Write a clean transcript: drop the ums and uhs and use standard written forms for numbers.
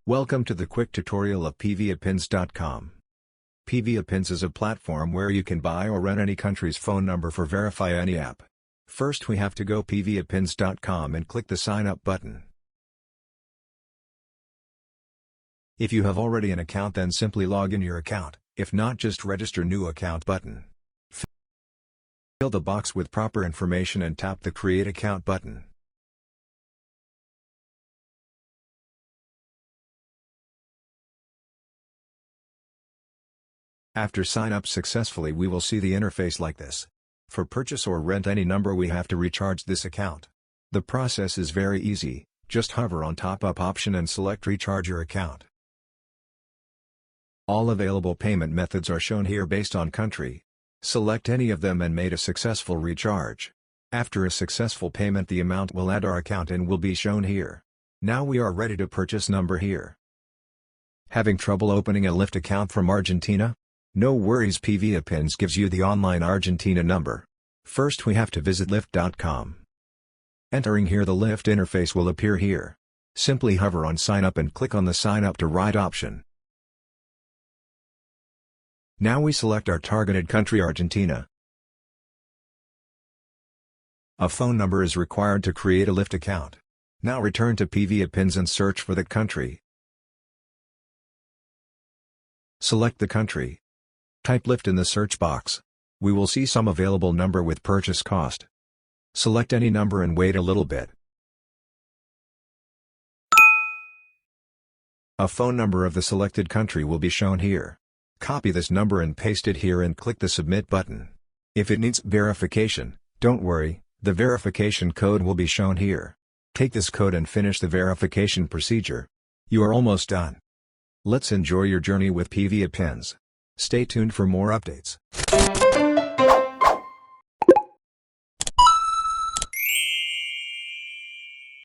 Welcome to the quick tutorial of pviapins.com. pviapins is a platform where you can buy or rent any country's phone number for verify any app. First we have to go pviapins.com and click the sign up button. If you have already an account, then simply log in your account, if not just register new account button. Fill the box with proper information and tap the create account button. After sign up successfully, we will see the interface like this. For purchase or rent any number, we have to recharge this account. The process is very easy, just hover on top up option and select recharge your account. All available payment methods are shown here based on country. Select any of them and made a successful recharge. After a successful payment, the amount will add our account and will be shown here. Now we are ready to purchase number here. Having trouble opening a Lyft account from Argentina? No worries, pviapins gives you the online Argentina number. First we have to visit Lyft.com. Entering here, the Lyft interface will appear here. Simply hover on sign up and click on the sign up to ride option. Now we select our targeted country, Argentina. A phone number is required to create a Lyft account. Now return to pviapins and search for the country. Select the country. Type Lyft in the search box. We will see some available number with purchase cost. Select any number and wait a little bit. A phone number of the selected country will be shown here. Copy this number and paste it here and click the submit button. If it needs verification, don't worry, the verification code will be shown here. Take this code and finish the verification procedure. You are almost done. Let's enjoy your journey with pviapins. Stay tuned for more updates.